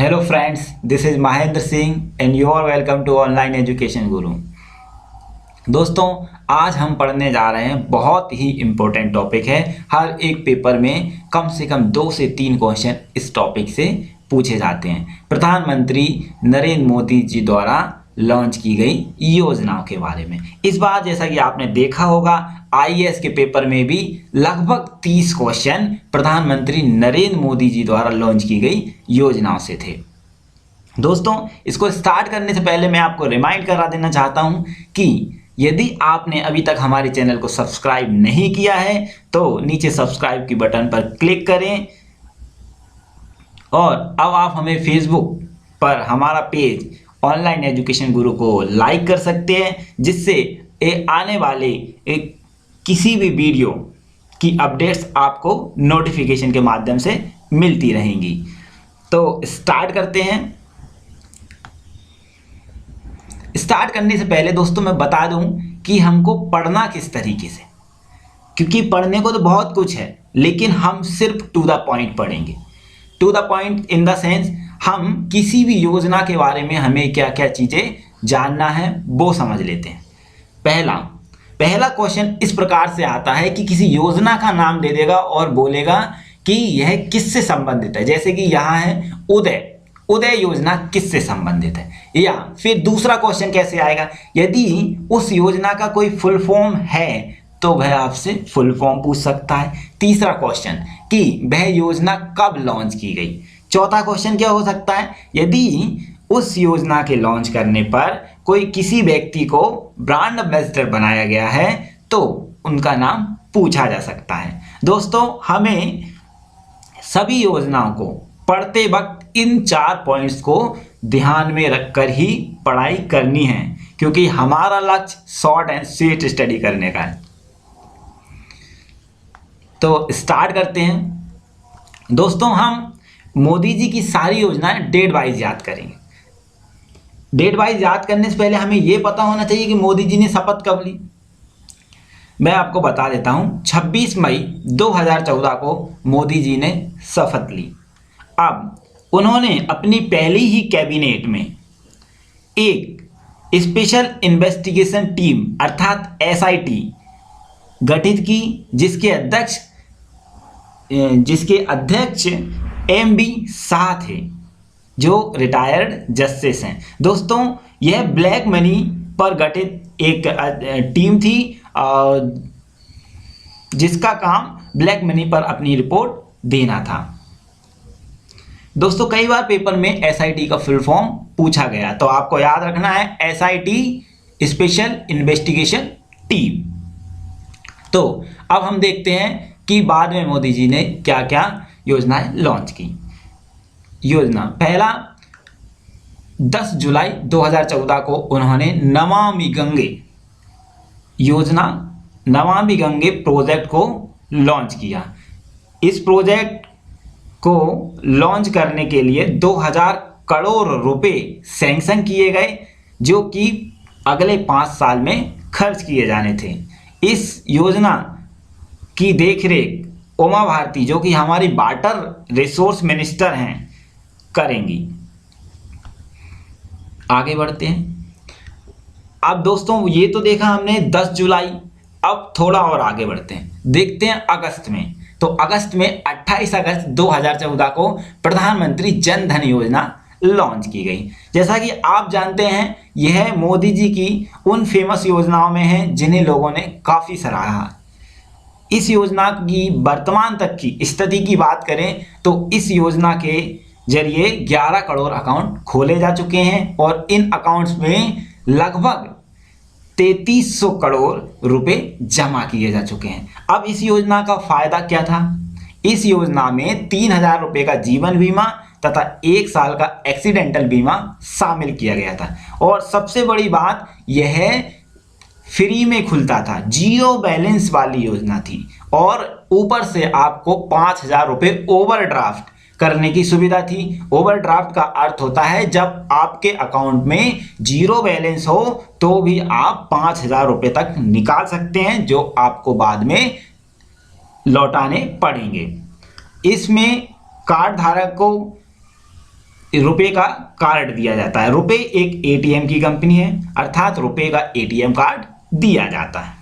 Hello friends, this is Mahendra Singh and you are welcome to Online Education Guru। दोस्तों, आज हम पढ़ने जा रहे हैं बहुत ही इम्पोर्टेंट टॉपिक है। हर एक पेपर में कम से कम 2 से 3 क्वेश्चन इस टॉपिक से पूछे जाते हैं। प्रधानमंत्री नरेंद्र मोदी जी द्वारा लॉन्च की गई योजनाओं के बारे में। इस बार जैसा कि आपने देखा होगा आईएएस के पेपर में भी लगभग 30 क्वेश्चन प्रधानमंत्री नरेंद्र मोदी जी द्वारा लॉन्च की गई योजनाओं से थे। दोस्तों, इसको स्टार्ट करने से पहले मैं आपको रिमाइंड करा देना चाहता हूं कि यदि आपने अभी तक हमारे चैनल को सब्सक्राइब नहीं किया है तो नीचे सब्सक्राइब की बटन पर क्लिक करें और अब आप हमें फेसबुक पर हमारा पेज ऑनलाइन एजुकेशन गुरु को लाइक कर सकते हैं, जिससे आने वाले किसी भी वीडियो की अपडेट्स आपको नोटिफिकेशन के माध्यम से मिलती रहेंगी। तो स्टार्ट करते हैं। स्टार्ट करने से पहले दोस्तों मैं बता दूं कि हमको पढ़ना किस तरीके से, क्योंकि पढ़ने को तो बहुत कुछ है लेकिन हम सिर्फ टू द पॉइंट पढ़ेंगे। To the point in the sense हम किसी भी योजना के बारे में हमें क्या क्या चीज़ें जानना है वो समझ लेते हैं। पहला क्वेश्चन इस प्रकार से आता है कि किसी योजना का नाम दे देगा और बोलेगा कि यह किससे संबंधित है। जैसे कि यहाँ है उदय योजना किससे संबंधित है। या फिर दूसरा क्वेश्चन कैसे आएगा, यदि उस योजना का कोई फुल फॉर्म है तो वह आपसे फुल फॉर्म पूछ सकता है। तीसरा क्वेश्चन कि वह योजना कब लॉन्च की गई। चौथा क्वेश्चन क्या हो सकता है, यदि उस योजना के लॉन्च करने पर कोई किसी व्यक्ति को ब्रांड एम्बेसडर बनाया गया है तो उनका नाम पूछा जा सकता है। दोस्तों, हमें सभी योजनाओं को पढ़ते वक्त इन 4 पॉइंट्स को ध्यान में रखकर ही पढ़ाई करनी है, क्योंकि हमारा लक्ष्य शॉर्ट एंड स्वीट स्टडी करने का है। तो स्टार्ट करते हैं। दोस्तों, हम मोदी जी की सारी योजनाएं डेट वाइज याद करेंगे। डेट वाइज याद करने से पहले हमें यह पता होना चाहिए कि मोदी जी ने शपथ कब ली। मैं आपको बता देता हूं, 26 मई 2014 को मोदी जी ने शपथ ली। अब उन्होंने अपनी पहली ही कैबिनेट में एक स्पेशल इन्वेस्टिगेशन टीम अर्थात एसआईटी गठित की, जिसके अध्यक्ष एमबी शाह थे, जो रिटायर्ड जस्टिस हैं। दोस्तों, यह ब्लैक मनी पर गठित एक टीम थी जिसका काम ब्लैक मनी पर अपनी रिपोर्ट देना था। दोस्तों, कई बार पेपर में एसआईटी का फुल फॉर्म पूछा गया, तो आपको याद रखना है एसआईटी स्पेशल इन्वेस्टिगेशन टीम। तो अब हम देखते हैं कि बाद में मोदी जी ने क्या क्या योजनाएं लॉन्च की। योजना पहला, 10 जुलाई 2014 को उन्होंने नमामि गंगे योजना, नमामि गंगे प्रोजेक्ट को लॉन्च किया। इस प्रोजेक्ट को लॉन्च करने के लिए 2000 करोड़ रुपए सैंक्शन किए गए, जो कि अगले 5 साल में खर्च किए जाने थे। इस योजना की देखरेख उमा भारती, जो कि हमारी वाटर रिसोर्स मिनिस्टर हैं, करेंगी। आगे बढ़ते हैं। अब दोस्तों, ये तो देखा हमने 10 जुलाई। अब थोड़ा और आगे बढ़ते हैं, देखते हैं अगस्त में। तो अगस्त में 28 अगस्त 2014 को प्रधानमंत्री जन धन योजना लॉन्च की गई। जैसा कि आप जानते हैं, यह मोदी जी की उन फेमस योजनाओं में है जिन्हें लोगों ने काफ़ी सराहा। इस योजना की वर्तमान तक की स्थिति की बात करें तो इस योजना के जरिए 11 करोड़ अकाउंट खोले जा चुके हैं और इन अकाउंट्स में लगभग 3300 करोड़ रुपए जमा किए जा चुके हैं। अब इस योजना का फायदा क्या था? इस योजना में 3000 रुपए का जीवन बीमा तथा 1 साल का एक्सीडेंटल बीमा शामिल किया गया था। और सबसे बड़ी बात, यह फ्री में खुलता था, जीरो बैलेंस वाली योजना थी और ऊपर से आपको 5000 रुपए ओवरड्राफ्ट करने की सुविधा थी। ओवरड्राफ्ट का अर्थ होता है जब आपके अकाउंट में जीरो बैलेंस हो तो भी आप 5000 रुपए तक निकाल सकते हैं, जो आपको बाद में लौटाने पड़ेंगे। इसमें कार्ड धारक को रुपए का कार्ड दिया जाता है। रुपए एक एटीएम की कंपनी है, अर्थात रुपए का एटीएम कार्ड दिया जाता है।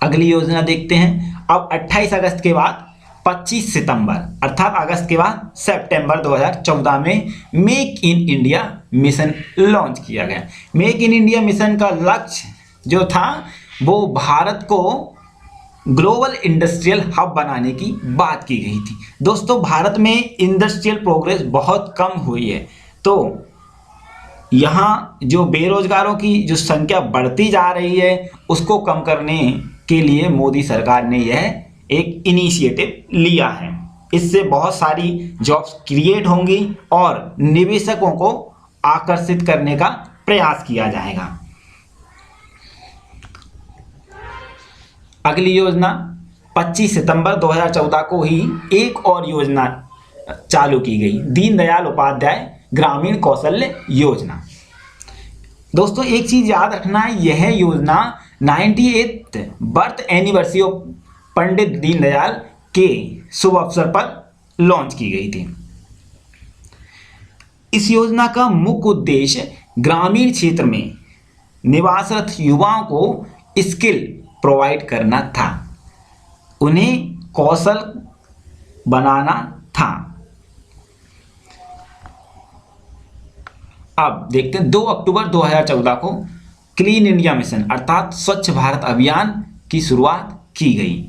अगली योजना देखते हैं। अब 28 अगस्त के बाद 25 सितंबर अर्थात अगस्त के बाद सितंबर 2014 में make in India mission launch किया गया। मेक इन इंडिया मिशन का लक्ष्य जो था वो भारत को ग्लोबल इंडस्ट्रियल हब बनाने की बात की गई थी। दोस्तों, भारत में इंडस्ट्रियल प्रोग्रेस बहुत कम हुई है, तो यहाँ जो बेरोजगारों की जो संख्या बढ़ती जा रही है उसको कम करने के लिए मोदी सरकार ने यह एक इनिशिएटिव लिया है। इससे बहुत सारी जॉब्स क्रिएट होंगी और निवेशकों को आकर्षित करने का प्रयास किया जाएगा। अगली योजना 25 सितंबर 2014 को ही एक और योजना चालू की गई, दीनदयाल उपाध्याय ग्रामीण कौशल्य योजना। दोस्तों, एक चीज याद रखना है, यह योजना 98th birth anniversary of Pandit Deendayal के शुभ अवसर पर लॉन्च की गई थी। इस योजना का मुख्य उद्देश्य ग्रामीण क्षेत्र में निवासरत युवाओं को स्किल प्रोवाइड करना था, उन्हें कौशल बनाना था। अब देखते हैं 2 अक्टूबर 2014 को क्लीन इंडिया मिशन अर्थात स्वच्छ भारत अभियान की शुरुआत की गई।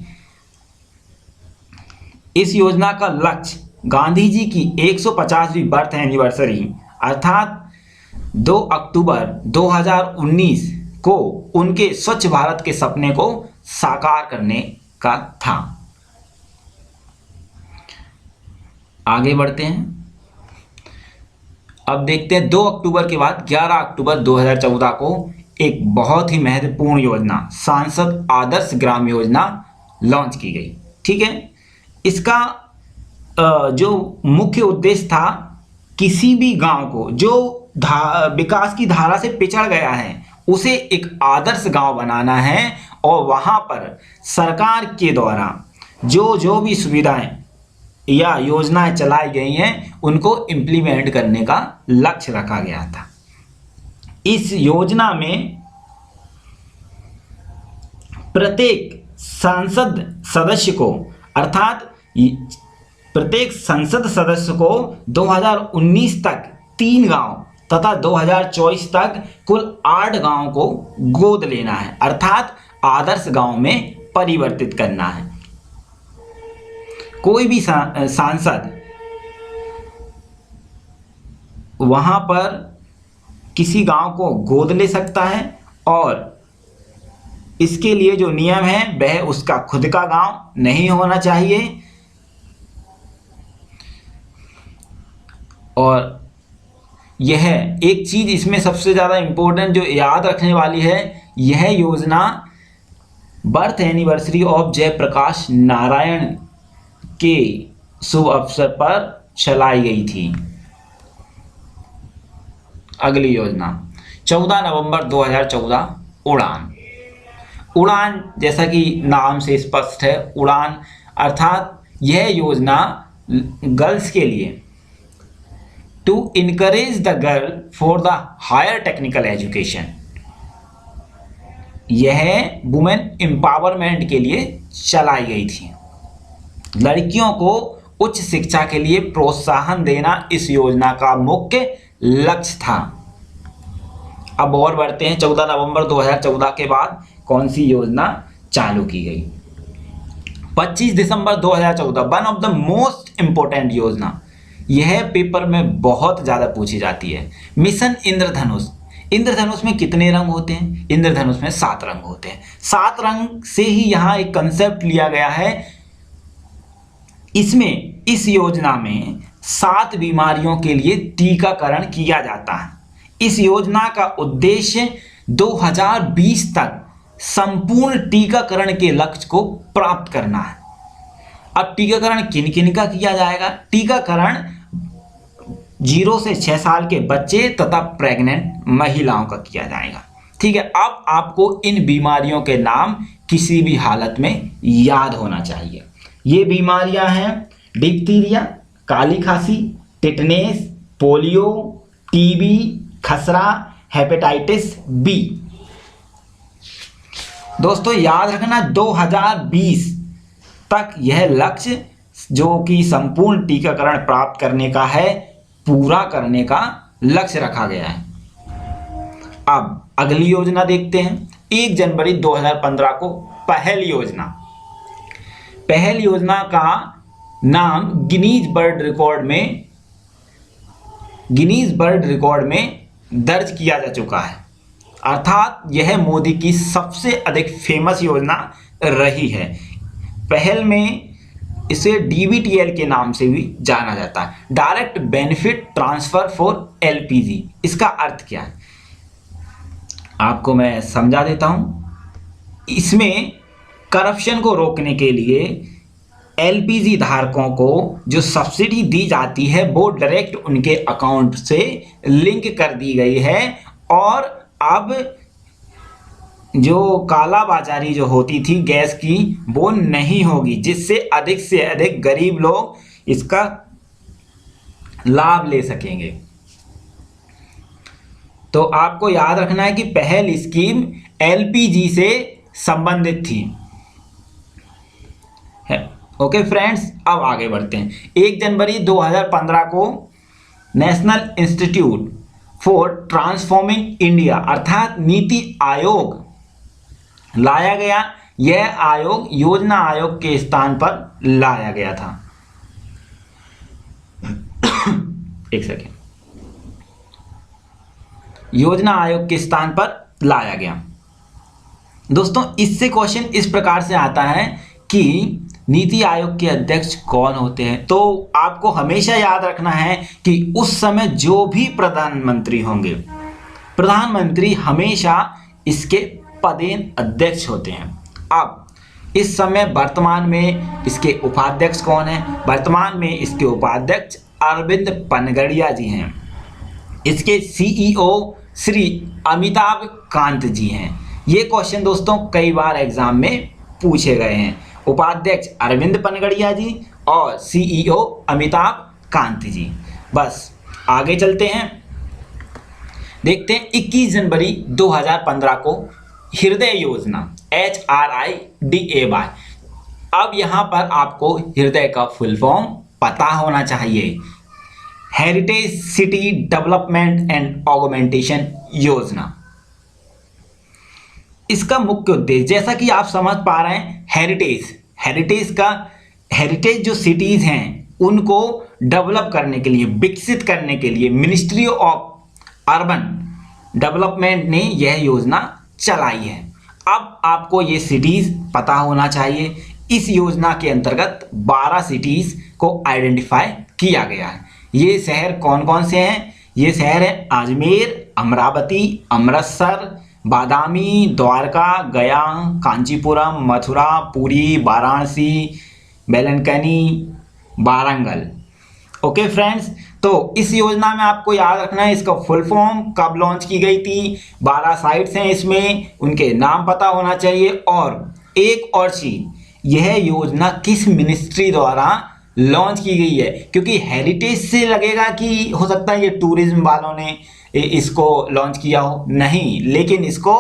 इस योजना का लक्ष्य गांधी जी की 150वीं बर्थ एनिवर्सरी अर्थात 2 अक्टूबर 2019 को उनके स्वच्छ भारत के सपने को साकार करने का था। आगे बढ़ते हैं। अब देखते हैं 2 अक्टूबर के बाद 11 अक्टूबर 2014 को एक बहुत ही महत्वपूर्ण योजना सांसद आदर्श ग्राम योजना लॉन्च की गई। ठीक है, इसका जो मुख्य उद्देश्य था, किसी भी गांव को जो विकास की धारा से पिछड़ गया है उसे एक आदर्श गांव बनाना है और वहां पर सरकार के द्वारा जो भी सुविधाएं या योजनाएं चलाई गई हैं उनको इम्प्लीमेंट करने का लक्ष्य रखा गया था। इस योजना में प्रत्येक संसद सदस्य को अर्थात प्रत्येक संसद सदस्य को 2019 तक 3 गांव तथा 2024 तक कुल 8 गांव को गोद लेना है अर्थात आदर्श गांव में परिवर्तित करना है। कोई भी सांसद वहां पर किसी गांव को गोद ले सकता है और इसके लिए जो नियम है वह उसका खुद का गांव नहीं होना चाहिए और यह एक चीज इसमें सबसे ज़्यादा इम्पोर्टेंट जो याद रखने वाली है, यह योजना birth anniversary of Jayaprakash Narayan के शुभ अवसर पर चलाई गई थी। अगली योजना 14 नवंबर 2014 उड़ान। उड़ान जैसा कि नाम से स्पष्ट है, उड़ान अर्थात यह योजना गर्ल्स के लिए to encourage the girl for the higher technical education, यह वुमेन एम्पावरमेंट के लिए चलाई गई थी। लड़कियों को उच्च शिक्षा के लिए प्रोत्साहन देना इस योजना का मुख्य लक्ष्य था। अब और बढ़ते हैं 14 नवंबर 2014 के बाद कौन सी योजना चालू की गई। 25 दिसंबर 2014 one of the most important योजना, यह पेपर में बहुत ज़्यादा पूछी जाती है, मिशन इंद्रधनुष। इंद्रधनुष में कितने रंग होते हैं? इंद्रधनुष में 7 रंग होते हैं। 7 रंग से ही यहाँ एक कंसेप्ट लिया गया है। इसमें इस योजना में 7 बीमारियों के लिए टीकाकरण किया जाता है। इस योजना का उद्देश्य 2020 तक संपूर्ण टीकाकरण के लक्ष्य को प्राप्त करना है। अब टीकाकरण किन किन का किया जाएगा? टीकाकरण 0 से 6 साल के बच्चे तथा प्रेग्नेंट महिलाओं का किया जाएगा। ठीक है, अब आपको इन बीमारियों के नाम किसी भी हालत में याद होना चाहिए। ये बीमारियां हैं डिप्थीरिया, काली खांसी, टिटनेस, पोलियो, टीबी, खसरा, हेपेटाइटिस बी। दोस्तों याद रखना 2020 तक यह लक्ष्य जो कि संपूर्ण टीकाकरण प्राप्त करने का है, पूरा करने का लक्ष्य रखा गया है। अब अगली योजना देखते हैं। 1 जनवरी 2015 को पहल योजना। पहल योजना का नाम गिनीज वर्ल्ड रिकॉर्ड में दर्ज किया जा चुका है, अर्थात यह मोदी की सबसे अधिक फेमस योजना रही है। पहल में इसे डीबीटीएल के नाम से भी जाना जाता है, direct benefit transfer for LPG. इसका अर्थ क्या है आपको मैं समझा देता हूं। इसमें करप्शन को रोकने के लिए एलपीजी धारकों को जो सब्सिडी दी जाती है वो डायरेक्ट उनके अकाउंट से लिंक कर दी गई है, और अब जो कालाबाजारी जो होती थी गैस की वो नहीं होगी, जिससे अधिक से अधिक गरीब लोग इसका लाभ ले सकेंगे। तो आपको याद रखना है कि पहल स्कीम एलपीजी से संबंधित थी। ओके फ्रेंड्स, अब आगे बढ़ते हैं। 1 जनवरी 2015 को national institute for transforming India अर्थात नीति आयोग लाया गया। यह आयोग योजना आयोग के स्थान पर लाया गया था। एक सेकेंड, योजना आयोग के स्थान पर लाया गया। दोस्तों इससे क्वेश्चन इस प्रकार से आता है कि नीति आयोग के अध्यक्ष कौन होते हैं। तो आपको हमेशा याद रखना है कि उस समय जो भी प्रधानमंत्री होंगे, प्रधानमंत्री हमेशा इसके पदेन अध्यक्ष होते हैं। अब इस समय वर्तमान में इसके उपाध्यक्ष कौन है? वर्तमान में इसके उपाध्यक्ष अरविंद पनगड़िया जी हैं। इसके सीईओ श्री अमिताभ कांत जी हैं। ये क्वेश्चन दोस्तों कई बार एग्जाम में पूछे गए हैं। उपाध्यक्ष अरविंद पनगड़िया जी और सीईओ अमिताभ कांत जी। बस आगे चलते हैं, देखते हैं 21 जनवरी 2015 को हृदय योजना HRIDAY। अब यहां पर आपको हृदय का फुल फॉर्म पता होना चाहिए। Heritage city development and augmentation योजना। इसका मुख्य उद्देश्य जैसा कि आप समझ पा रहे हैं, हेरिटेज जो सिटीज हैं उनको डेवलप करने के लिए, विकसित करने के लिए मिनिस्ट्री ऑफ अर्बन डेवलपमेंट ने यह योजना चलाई है। अब आपको ये सिटीज पता होना चाहिए। इस योजना के अंतर्गत 12 सिटीज को आइडेंटिफाई किया गया है। ये शहर कौन कौन से हैं? ये शहर हैं अजमेर, अमरावती, अमृतसर, बादामी, द्वारका, गया, कांचीपुरम, मथुरा, पुरी, वाराणसी, बेलनकनी, वारंगल। ओके फ्रेंड्स, तो इस योजना में आपको याद रखना है इसका फुल फॉर्म, कब लॉन्च की गई थी, 12 साइट्स हैं इसमें, उनके नाम पता होना चाहिए। और एक और चीज, यह योजना किस मिनिस्ट्री द्वारा लॉन्च की गई है, क्योंकि हेरिटेज से लगेगा कि हो सकता है ये टूरिज्म वालों ने इसको लॉन्च किया हो, नहीं, लेकिन इसको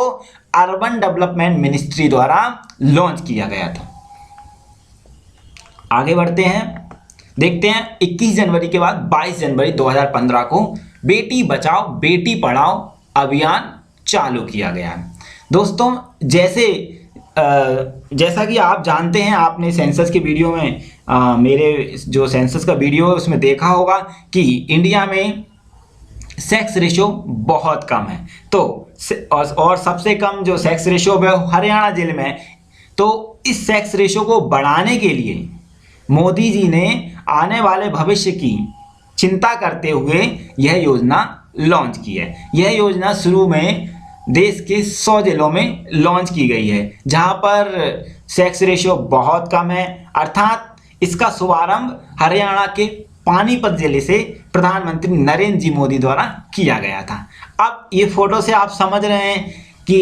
अर्बन डेवलपमेंट मिनिस्ट्री द्वारा लॉन्च किया गया था। आगे बढ़ते हैं, देखते हैं 21 जनवरी के बाद 22 जनवरी 2015 को बेटी बचाओ बेटी पढ़ाओ अभियान चालू किया गया है। दोस्तों जैसा कि आप जानते हैं, आपने सेंसस के वीडियो में मेरे जो सेंसस का वीडियो है उसमें देखा होगा कि इंडिया में सेक्स रेशो बहुत कम है। तो और सबसे कम जो सेक्स रेशो है हरियाणा जिले में है। तो इस सेक्स रेशो को बढ़ाने के लिए मोदी जी ने आने वाले भविष्य की चिंता करते हुए यह योजना लॉन्च की है। यह योजना शुरू में देश के 100 जिलों में लॉन्च की गई है जहां पर सेक्स रेशियो बहुत कम है। अर्थात इसका शुभारंभ हरियाणा के पानीपत जिले से प्रधानमंत्री नरेंद्र जी मोदी द्वारा किया गया था। अब ये फोटो से आप समझ रहे हैं कि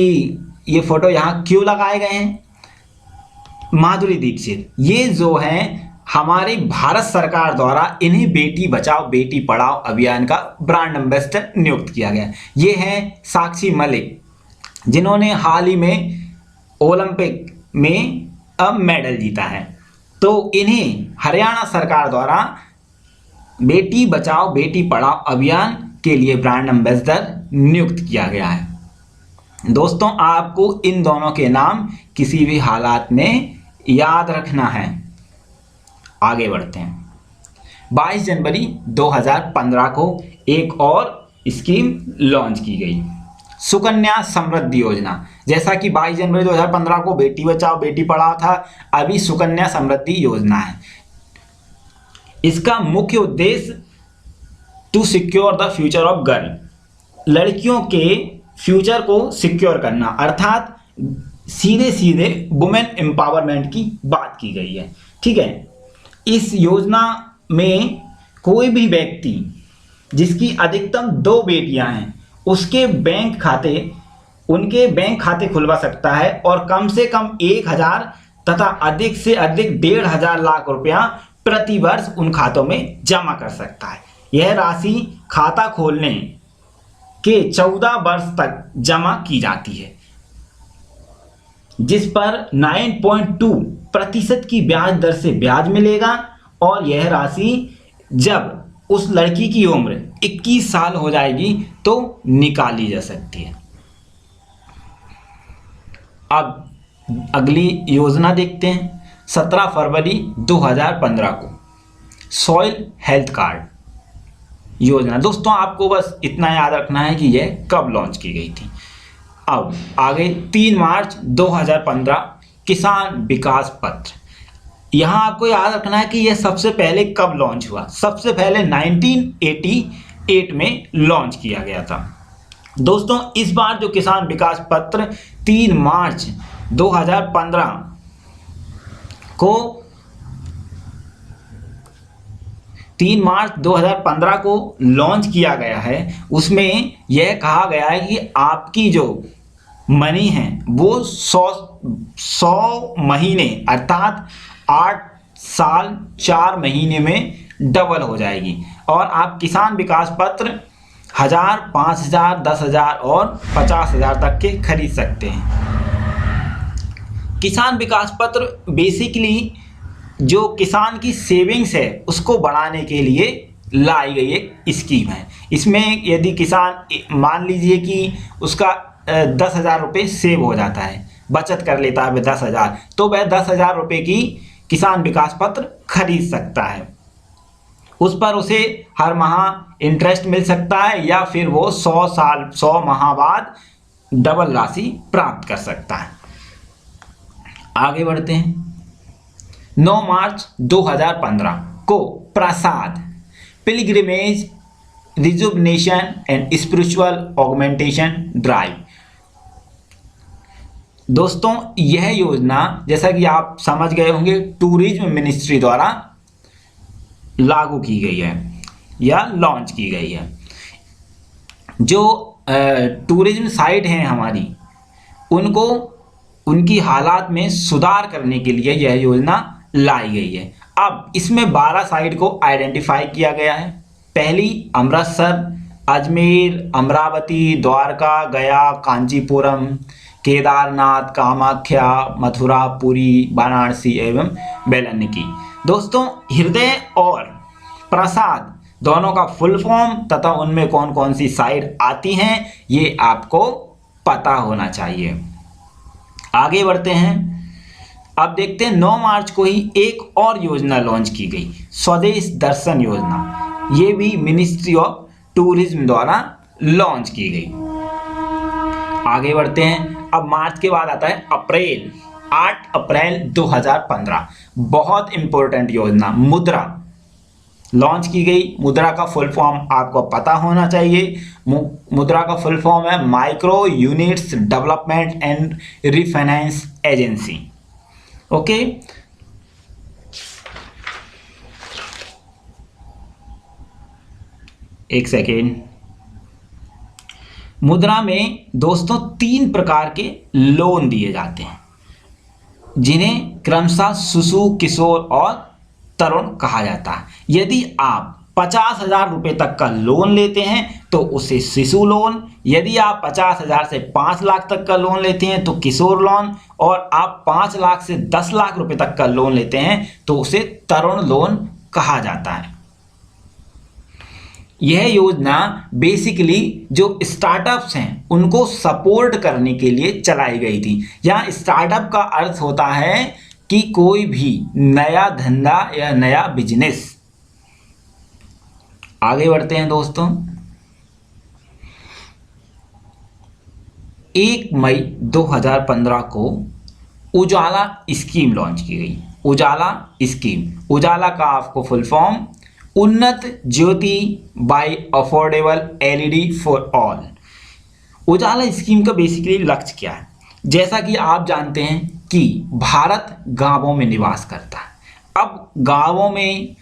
ये फोटो यहाँ क्यों लगाए गए हैं। माधुरी दीक्षित ये जो हैं हमारी भारत सरकार द्वारा इन्हें बेटी बचाओ बेटी पढ़ाओ अभियान का ब्रांड एम्बेसडर नियुक्त किया गया। ये हैं साक्षी मलिक, जिन्होंने हाल ही में ओलंपिक में मेडल जीता है। तो इन्हें हरियाणा सरकार द्वारा बेटी बचाओ बेटी पढ़ाओ अभियान के लिए ब्रांड एम्बेसडर नियुक्त किया गया है। दोस्तों, आपको इन दोनों के नाम किसी भी हालात में याद रखना है। आगे बढ़ते हैं। 22 जनवरी 2015 को एक और स्कीम लॉन्च की गई, सुकन्या समृद्धि योजना। जैसा कि 22 जनवरी 2015 को बेटी बचाओ बेटी पढ़ाओ था, अभी सुकन्या समृद्धि योजना है। इसका मुख्य उद्देश्य to secure the future of girl, लड़कियों के फ्यूचर को सिक्योर करना, अर्थात सीधे सीधे वुमेन एम्पावरमेंट की बात की गई है। ठीक है, इस योजना में कोई भी व्यक्ति जिसकी अधिकतम 2 बेटियां हैं उनके बैंक खाते खुलवा सकता है और कम से कम 1000 तथा अधिक से अधिक 1,500 लाख रुपया प्रति वर्ष उन खातों में जमा कर सकता है। यह राशि खाता खोलने के 14 वर्ष तक जमा की जाती है, जिस पर 9.2% की ब्याज दर से ब्याज मिलेगा और यह राशि जब उस लड़की की उम्र 21 साल हो जाएगी तो निकाली जा सकती है। अब अगली योजना देखते हैं। 17 फरवरी 2015 को सॉइल हेल्थ कार्ड योजना। दोस्तों, आपको बस इतना याद रखना है कि यह कब लॉन्च की गई थी। अब आगे 3 मार्च 2015 किसान विकास पत्र। यहाँ आपको याद रखना है कि यह सबसे पहले कब लॉन्च हुआ। सबसे पहले 1988 में लॉन्च किया गया था। दोस्तों, इस बार जो किसान विकास पत्र 3 मार्च 2015 को लॉन्च किया गया है, उसमें यह कहा गया है कि आपकी जो मनी है वो 100 महीने अर्थात 8 साल 4 महीने में डबल हो जाएगी और आप किसान विकास पत्र 1000, 5000, 10,000 और 50,000 तक के खरीद सकते हैं। किसान विकास पत्र बेसिकली जो किसान की सेविंग्स है उसको बढ़ाने के लिए लाई गई एक स्कीम है। इसमें यदि किसान मान लीजिए कि उसका 10,000 रुपये सेव हो जाता है, बचत कर लेता है वह 10,000, तो वह 10,000 रुपये की किसान विकास पत्र खरीद सकता है। उस पर उसे हर माह इंटरेस्ट मिल सकता है या फिर वो 100 माह बाद डबल राशि प्राप्त कर सकता है। आगे बढ़ते हैं। 9 मार्च 2015 को PRASAD pilgrimage rejuvenation and spiritual augmentation drive. दोस्तों, यह योजना जैसा कि आप समझ गए होंगे टूरिज्म मिनिस्ट्री द्वारा लागू की गई है या लॉन्च की गई है। जो टूरिज्म साइट हैं हमारी, उनको उनकी हालात में सुधार करने के लिए यह योजना लाई गई है। अब इसमें 12 साइट को आइडेंटिफाई किया गया है। पहली अमृतसर, अजमेर, अमरावती, द्वारका, गया, कांचीपुरम, केदारनाथ, कामाख्या, मथुरा, पुरी, वाराणसी एवं बेलनकी। दोस्तों, हृदय और प्रसाद दोनों का फुल फॉर्म तथा उनमें कौन कौन सी साइट आती हैं ये आपको पता होना चाहिए। आगे बढ़ते हैं। अब देखते हैं 9 मार्च को ही एक और योजना लॉन्च की गई, स्वदेश दर्शन योजना। ये भी मिनिस्ट्री ऑफ टूरिज्म द्वारा लॉन्च की गई। आगे बढ़ते हैं। अब मार्च के बाद आता है अप्रैल। 8 अप्रैल 2015 बहुत इंपॉर्टेंट योजना मुद्रा लॉन्च की गई। मुद्रा का फुल फॉर्म आपको पता होना चाहिए। मुद्रा का फुल फॉर्म है micro units development and refinance agency. Okay, एक सेकेंड। मुद्रा में दोस्तों 3 प्रकार के लोन दिए जाते हैं, जिन्हें क्रमशः शिशु, किशोर और तरुण कहा जाता है। यदि आप 50,000 रुपये तक का लोन लेते हैं तो उसे शिशु लोन, यदि आप 50,000 से 5 लाख तक का लोन लेते हैं तो किशोर लोन, और आप 5 लाख से 10 लाख रुपए तक का लोन लेते हैं तो उसे तरुण लोन कहा जाता है। यह योजना बेसिकली जो स्टार्टअप्स हैं उनको सपोर्ट करने के लिए चलाई गई थी। यहाँ स्टार्टअप का अर्थ होता है कि कोई भी नया धंधा या नया बिजनेस। आगे बढ़ते हैं दोस्तों। 1 मई 2015 को उजाला स्कीम लॉन्च की गई। उजाला स्कीम, उजाला का आपको full form Unnat Jyoti by affordable LED for all. Ujala scheme का बेसिकली लक्ष्य क्या है? जैसा कि आप जानते हैं कि भारत गांवों में निवास करता है। अब गांवों में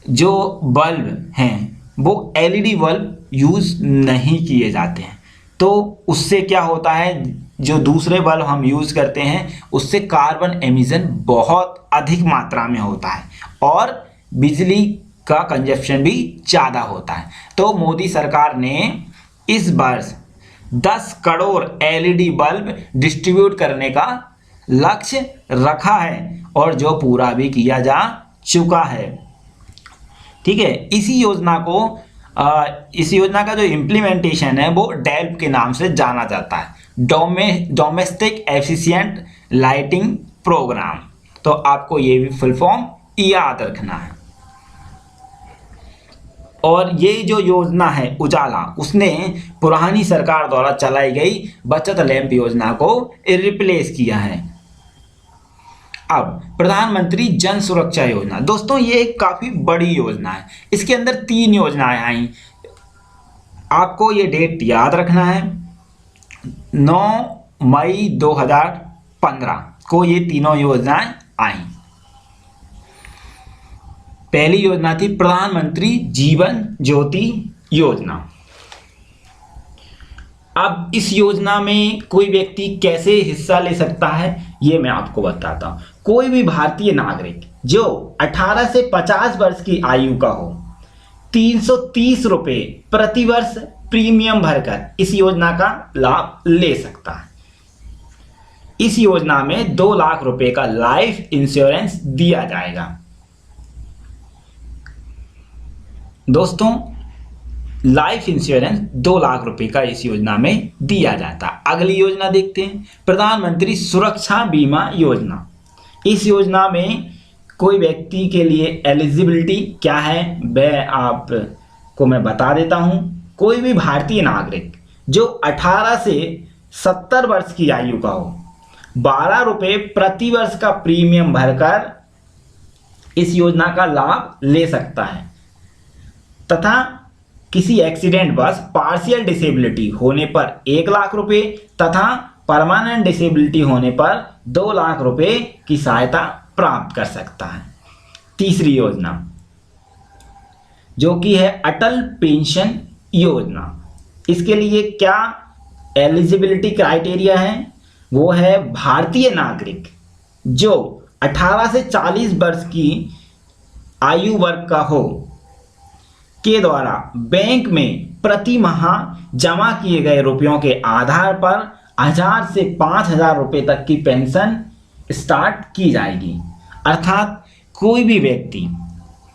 जो बल्ब हैं वो एलईडी बल्ब यूज़ नहीं किए जाते हैं, तो उससे क्या होता है, जो दूसरे बल्ब हम यूज़ करते हैं उससे कार्बन एमिशन बहुत अधिक मात्रा में होता है और बिजली का कंजप्शन भी ज़्यादा होता है। तो मोदी सरकार ने इस वर्ष 10 करोड़ एलईडी बल्ब डिस्ट्रीब्यूट करने का लक्ष्य रखा है और जो पूरा भी किया जा चुका है। ठीक है, इसी योजना का जो इम्प्लीमेंटेशन है वो डैल्प के नाम से जाना जाता है, डोमेस्टिक एफिशिएंट लाइटिंग प्रोग्राम। तो आपको ये भी फुल फॉर्म याद रखना है। और ये जो योजना है उजाला, उसने पुरानी सरकार द्वारा चलाई गई बचत लैंप योजना को रिप्लेस किया है। अब प्रधानमंत्री जन सुरक्षा योजना, दोस्तों ये एक काफी बड़ी योजना है। इसके अंदर 3 योजनाएं आई, आपको ये डेट याद रखना है। 9 मई 2015 को ये तीनों योजनाएं आई। पहली योजना थी प्रधानमंत्री जीवन ज्योति योजना। अब इस योजना में कोई व्यक्ति कैसे हिस्सा ले सकता है ये मैं आपको बताता हूं। कोई भी भारतीय नागरिक जो 18 से 50 वर्ष की आयु का हो 330 रुपये प्रति वर्ष प्रीमियम भरकर इस योजना का लाभ ले सकता है। इस योजना में 2 लाख रुपए का लाइफ इंश्योरेंस दिया जाएगा। दोस्तों लाइफ इंश्योरेंस 2 लाख रुपए का इस योजना में दिया जाता है। अगली योजना देखते हैं, प्रधानमंत्री सुरक्षा बीमा योजना। इस योजना में कोई व्यक्ति के लिए एलिजिबिलिटी क्या है वह आपको मैं बता देता हूं। कोई भी भारतीय नागरिक जो 18 से 70 वर्ष की आयु का हो 12 रुपये प्रति वर्ष का प्रीमियम भरकर इस योजना का लाभ ले सकता है तथा किसी एक्सीडेंट बस पार्शियल डिसेबिलिटी होने पर 1 लाख रुपए तथा परमानेंट डिसेबिलिटी होने पर 2 लाख रुपए की सहायता प्राप्त कर सकता है। तीसरी योजना जो कि है अटल पेंशन योजना, इसके लिए क्या एलिजिबिलिटी क्राइटेरिया है? वो है भारतीय नागरिक जो 18 से 40 वर्ष की आयु वर्ग का हो के द्वारा बैंक में प्रति माह जमा किए गए रुपयों के आधार पर 1000 से 5000 रुपये तक की पेंशन स्टार्ट की जाएगी। अर्थात कोई भी व्यक्ति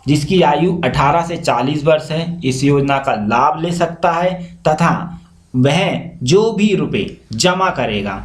जिसकी आयु 18 से 40 वर्ष है इस योजना का लाभ ले सकता है तथा वह जो भी रुपए जमा करेगा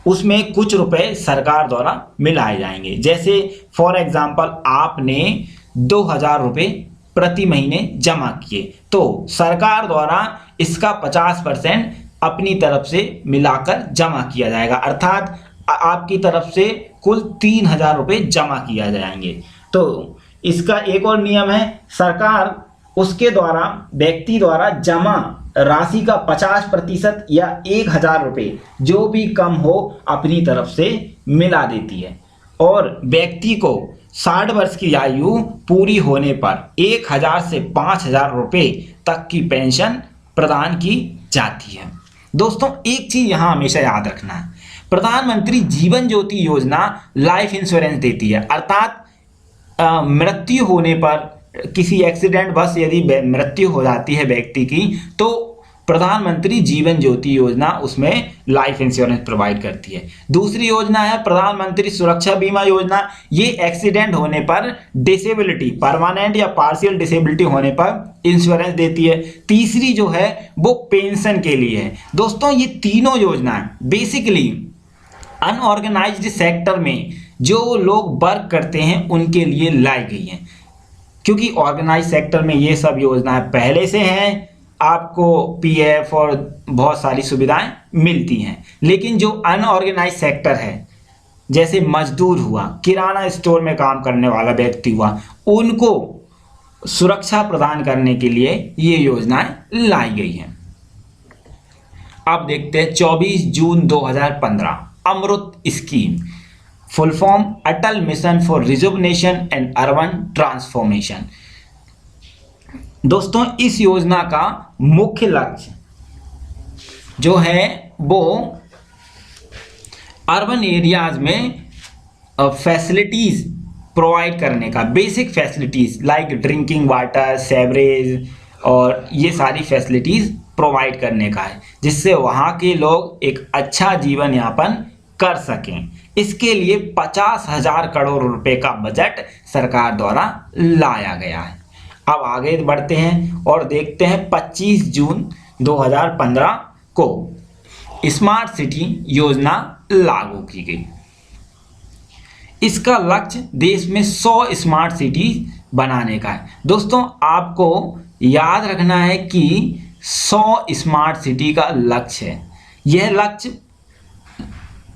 उसमें कुछ रुपए सरकार द्वारा मिलाए जाएंगे। जैसे फॉर एग्जांपल आपने 2000 रुपये प्रति महीने जमा किए तो सरकार द्वारा इसका 50% अपनी तरफ से मिलाकर जमा किया जाएगा। अर्थात आपकी तरफ से कुल 3000 रुपये जमा किया जाएंगे। तो इसका एक और नियम है, सरकार उसके द्वारा व्यक्ति द्वारा जमा राशि का 50% या 1000 रुपये जो भी कम हो अपनी तरफ से मिला देती है और व्यक्ति को 60 वर्ष की आयु पूरी होने पर 1000 से 5000 रुपये तक की पेंशन प्रदान की जाती है। दोस्तों एक चीज यहां हमेशा याद रखना है, प्रधानमंत्री जीवन ज्योति योजना लाइफ इंश्योरेंस देती है। अर्थात मृत्यु होने पर, किसी एक्सीडेंट बस यदि मृत्यु हो जाती है व्यक्ति की, तो प्रधानमंत्री जीवन ज्योति योजना उसमें लाइफ इंश्योरेंस प्रोवाइड करती है। दूसरी योजना है प्रधानमंत्री सुरक्षा बीमा योजना। ये एक्सीडेंट होने पर डिसेबिलिटी, परमानेंट या पार्शियल डिसेबिलिटी होने पर इंश्योरेंस देती है। तीसरी जो है वो पेंशन के लिए है। दोस्तों ये तीनों योजनाएं बेसिकली अनऑर्गेनाइज्ड सेक्टर में जो लोग वर्क करते हैं उनके लिए लाई गई हैं, क्योंकि ऑर्गेनाइज सेक्टर में ये सब योजनाएं पहले से हैं, आपको पीएफ और बहुत सारी सुविधाएं मिलती हैं। लेकिन जो अनऑर्गेनाइज सेक्टर है, जैसे मजदूर हुआ, किराना स्टोर में काम करने वाला व्यक्ति हुआ, उनको सुरक्षा प्रदान करने के लिए ये योजनाएं लाई गई हैं। अब देखते हैं 24 जून 2015 AMRUT scheme, full form Atal mission for rejuvenation and urban transformation. दोस्तों इस योजना का मुख्य लक्ष्य जो है वो अर्बन एरियाज में फैसिलिटीज प्रोवाइड करने का, basic facilities like drinking water, sewerage और ये सारी फैसिलिटीज प्रोवाइड करने का है, जिससे वहाँ के लोग एक अच्छा जीवन यापन कर सकें। इसके लिए 50,000 करोड़ रुपए का बजट सरकार द्वारा लाया गया है। अब आगे बढ़ते हैं और देखते हैं 25 जून 2015 को स्मार्ट सिटी योजना लागू की गई। इसका लक्ष्य देश में 100 स्मार्ट सिटी बनाने का है। दोस्तों आपको याद रखना है कि 100 स्मार्ट सिटी का लक्ष्य है। यह लक्ष्य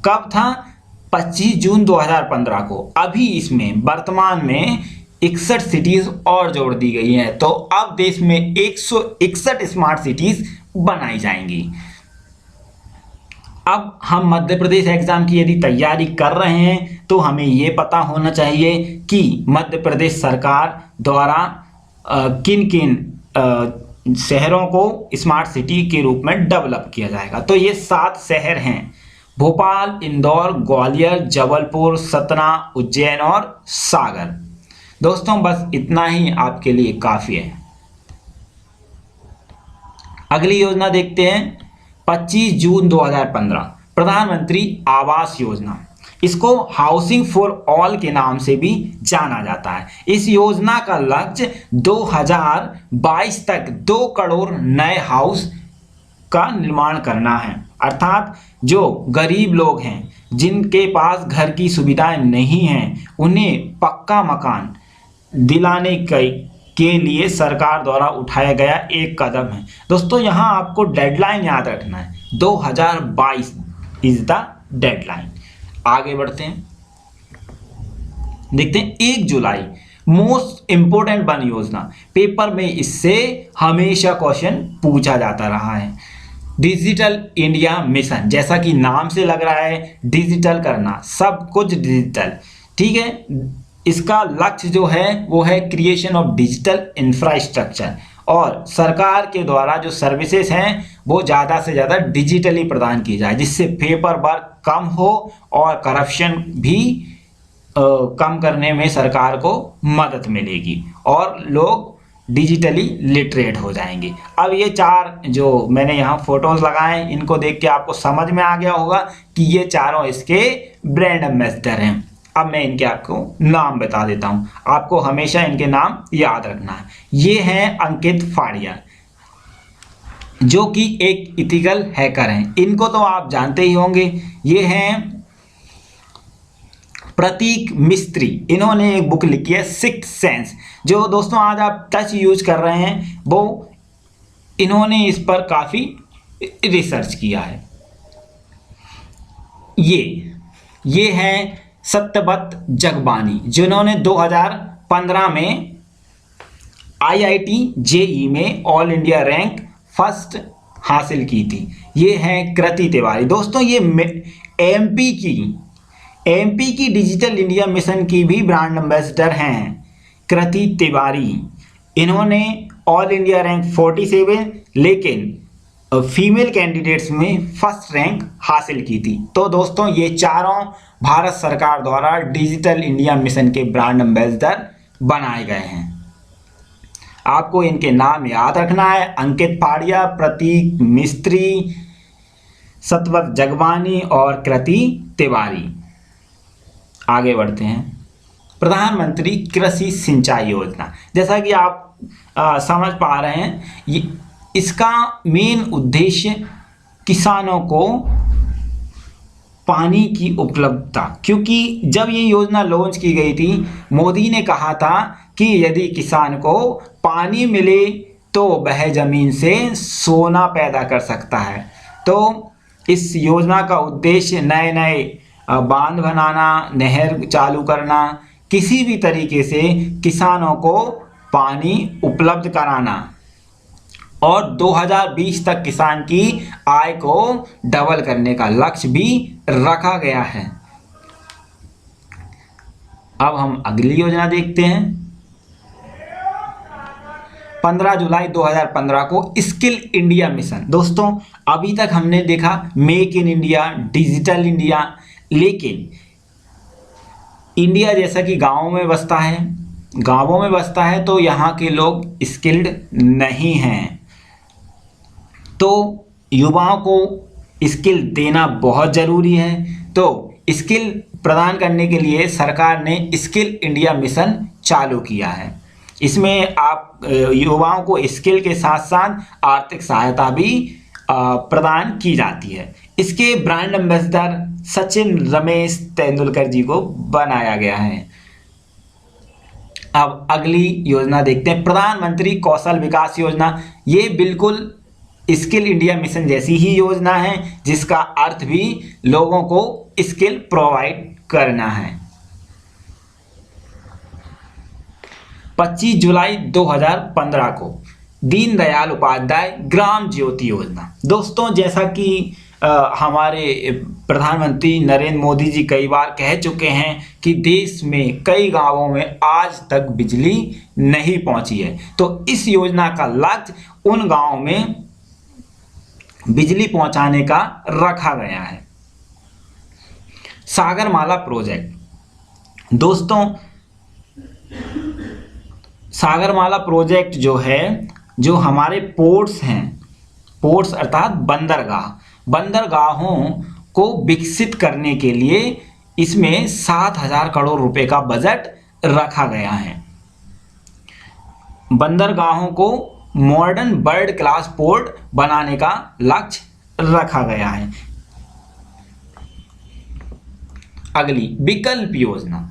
कब था? 25 जून 2015 को। अभी इसमें वर्तमान में 61 सिटीज और जोड़ दी गई हैं, तो अब देश में 161 स्मार्ट सिटीज बनाई जाएंगी। अब हम मध्य प्रदेश एग्जाम की यदि तैयारी कर रहे हैं तो हमें ये पता होना चाहिए कि मध्य प्रदेश सरकार द्वारा किन किन शहरों को स्मार्ट सिटी के रूप में डेवलप किया जाएगा। तो ये 7 शहर हैं: भोपाल, इंदौर, ग्वालियर, जबलपुर, सतना, उज्जैन और सागर। दोस्तों बस इतना ही आपके लिए काफ़ी है। अगली योजना देखते हैं 25 जून 2015 प्रधानमंत्री आवास योजना। इसको हाउसिंग फॉर ऑल के नाम से भी जाना जाता है। इस योजना का लक्ष्य 2022 तक 2 करोड़ नए हाउस का निर्माण करना है। अर्थात जो गरीब लोग हैं, जिनके पास घर की सुविधाएं नहीं हैं, उन्हें पक्का मकान दिलाने के लिए सरकार द्वारा उठाया गया एक कदम है। दोस्तों यहाँ आपको डेडलाइन याद रखना है, 2022 इज द डेडलाइन। आगे बढ़ते हैं, देखते हैं 1 जुलाई मोस्ट इंपोर्टेंट वन योजना। पेपर में इससे हमेशा क्वेश्चन पूछा जाता रहा है। डिजिटल इंडिया मिशन, जैसा कि नाम से लग रहा है डिजिटल करना, सब कुछ डिजिटल, ठीक है। इसका लक्ष्य जो है वो है क्रिएशन ऑफ डिजिटल इंफ्रास्ट्रक्चर, और सरकार के द्वारा जो सर्विसेज हैं वो ज़्यादा से ज़्यादा डिजिटली प्रदान की जाए, जिससे पेपर वर्क कम हो और करप्शन भी कम करने में सरकार को मदद मिलेगी और लोग डिजिटली लिटरेट हो जाएंगे। अब ये 4 जो मैंने यहाँ फोटोज लगाए, इनको देख के आपको समझ में आ गया होगा कि ये चारों इसके ब्रांड एम्बेसडर हैं। अब मैं इनके आपको नाम बता देता हूँ, आपको हमेशा इनके नाम याद रखना है। ये हैं अंकित फाड़िया, जो कि एक इथिकल हैकर हैं, इनको तो आप जानते ही होंगे। ये हैं प्रतीक मिस्त्री, इन्होंने एक बुक लिखी है सिक्स्थ सेंस, जो दोस्तों आज आप टच यूज कर रहे हैं, वो इन्होंने इस पर काफ़ी रिसर्च किया है। ये हैं सत्यव्रत जगबानी, जिन्होंने 2015 में IIT JEE में ऑल इंडिया रैंक फर्स्ट हासिल की थी। ये हैं कृति तिवारी। दोस्तों ये MP की डिजिटल इंडिया मिशन की भी ब्रांड एम्बेसडर हैं कृति तिवारी। इन्होंने ऑल इंडिया रैंक 47, लेकिन फीमेल कैंडिडेट्स में फर्स्ट रैंक हासिल की थी। तो दोस्तों ये चारों भारत सरकार द्वारा डिजिटल इंडिया मिशन के ब्रांड एम्बेसडर बनाए गए हैं। आपको इनके नाम याद रखना है, अंकित फाड़िया, प्रतीक मिस्त्री, सतवत जगबानी और कृति तिवारी। आगे बढ़ते हैं। प्रधानमंत्री कृषि सिंचाई योजना, जैसा कि आप समझ पा रहे हैं, इसका मेन उद्देश्य किसानों को पानी की उपलब्धता, क्योंकि जब ये योजना लॉन्च की गई थी मोदी ने कहा था कि यदि किसान को पानी मिले तो वह जमीन से सोना पैदा कर सकता है। तो इस योजना का उद्देश्य नए नए बांध बनाना, नहर चालू करना, किसी भी तरीके से किसानों को पानी उपलब्ध कराना और 2020 तक किसान की आय को डबल करने का लक्ष्य भी रखा गया है। अब हम अगली योजना देखते हैं। 15 जुलाई 2015 को स्किल इंडिया मिशन। दोस्तों अभी तक हमने देखा make in India, digital India, लेकिन इंडिया जैसा कि गांवों में बसता है तो यहाँ के लोग स्किल्ड नहीं हैं। तो युवाओं को स्किल देना बहुत ज़रूरी है। तो स्किल प्रदान करने के लिए सरकार ने स्किल इंडिया मिशन चालू किया है। इसमें आप युवाओं को स्किल के साथ साथ आर्थिक सहायता भी प्रदान की जाती है। इसके ब्रांड एम्बेसडर सचिन रमेश तेंदुलकर जी को बनाया गया है। अब अगली योजना देखते हैं, प्रधानमंत्री कौशल विकास योजना। ये बिल्कुल स्किल इंडिया मिशन जैसी ही योजना है, जिसका अर्थ भी लोगों को स्किल प्रोवाइड करना है। 25 जुलाई 2015 को दीनदयाल उपाध्याय ग्राम ज्योति योजना। दोस्तों जैसा कि हमारे प्रधानमंत्री नरेंद्र मोदी जी कई बार कह चुके हैं कि देश में कई गांवों में आज तक बिजली नहीं पहुंची है, तो इस योजना का लक्ष्य उन गांवों में बिजली पहुंचाने का रखा गया है। सागरमाला प्रोजेक्ट। दोस्तों सागरमाला प्रोजेक्ट जो है, जो हमारे पोर्ट्स हैं, पोर्ट्स अर्थात बंदरगाहों को विकसित करने के लिए इसमें 7,000 करोड़ रुपए का बजट रखा गया है। बंदरगाहों को मॉडर्न वर्ल्ड क्लास पोर्ट बनाने का लक्ष्य रखा गया है। अगली विकल्प योजना।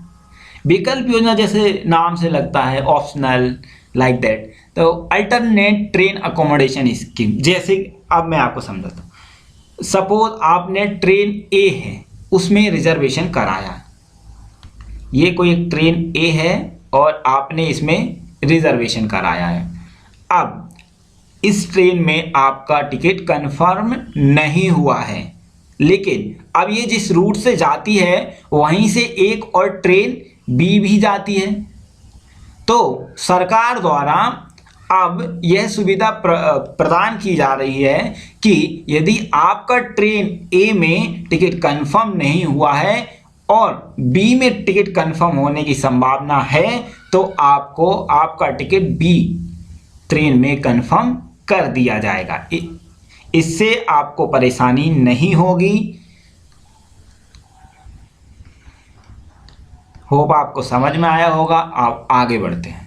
विकल्प योजना जैसे नाम से लगता है ऑप्शनल लाइक दैट, तो अल्टरनेट ट्रेन अकोमोडेशन स्कीम। जैसे अब मैं आपको समझाता हूँ, सपोज आपने ट्रेन ए है उसमें रिजर्वेशन कराया, ये कोई एक ट्रेन ए है और आपने इसमें रिजर्वेशन कराया है। अब इस ट्रेन में आपका टिकट कंफर्म नहीं हुआ है, लेकिन अब ये जिस रूट से जाती है वहीं से एक और ट्रेन बी भी जाती है। तो सरकार द्वारा अब यह सुविधा प्रदान की जा रही है कि यदि आपका ट्रेन ए में टिकट कंफर्म नहीं हुआ है और बी में टिकट कंफर्म होने की संभावना है, तो आपको आपका टिकट बी ट्रेन में कंफर्म कर दिया जाएगा। इससे आपको परेशानी नहीं होगी। होप आपको समझ में आया होगा। आप आगे बढ़ते हैं।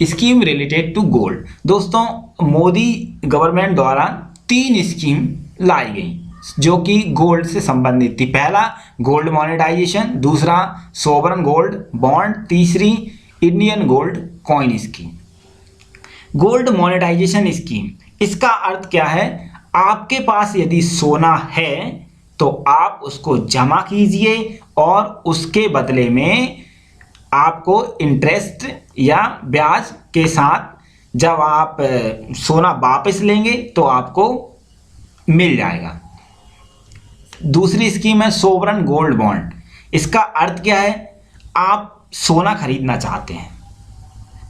Scheme related to gold. दोस्तों मोदी गवर्नमेंट द्वारा 3 स्कीम लाई गई जो कि गोल्ड से संबंधित थी। पहला गोल्ड मोनेटाइजेशन, दूसरा सोवरन गोल्ड बॉन्ड, तीसरी Indian gold coin scheme. Gold monetization scheme, इसका अर्थ क्या है? आपके पास यदि सोना है तो आप उसको जमा कीजिए और उसके बदले में आपको इंटरेस्ट या ब्याज के साथ जब आप सोना वापस लेंगे तो आपको मिल जाएगा। दूसरी स्कीम है सोवरन गोल्ड बॉन्ड। इसका अर्थ क्या है? आप सोना खरीदना चाहते हैं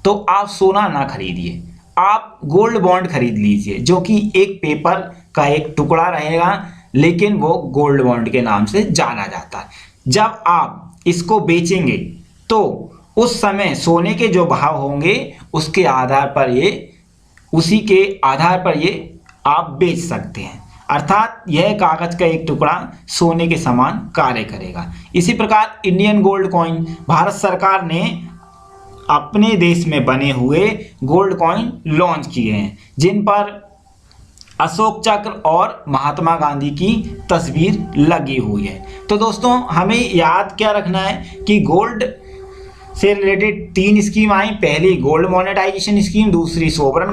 तो आप सोना ना खरीदिए, आप गोल्ड बॉन्ड खरीद लीजिए, जो कि एक पेपर का एक टुकड़ा रहेगा, लेकिन वो गोल्ड बॉन्ड के नाम से जाना जाता है। जब आप इसको बेचेंगे तो उस समय सोने के जो भाव होंगे उसके आधार पर ये, उसी के आधार पर ये आप बेच सकते हैं। अर्थात यह कागज का एक टुकड़ा सोने के समान कार्य करेगा। इसी प्रकार इंडियन गोल्ड कॉइन, भारत सरकार ने अपने देश में बने हुए गोल्ड कॉइन लॉन्च किए हैं, जिन पर अशोक चक्र और महात्मा गांधी की तस्वीर लगी हुई है। तो दोस्तों हमें याद क्या रखना है कि गोल्ड से रिलेटेड 3 स्कीम आई। पहली गोल्ड मोनेटाइजेशन स्कीम, दूसरी सोवरन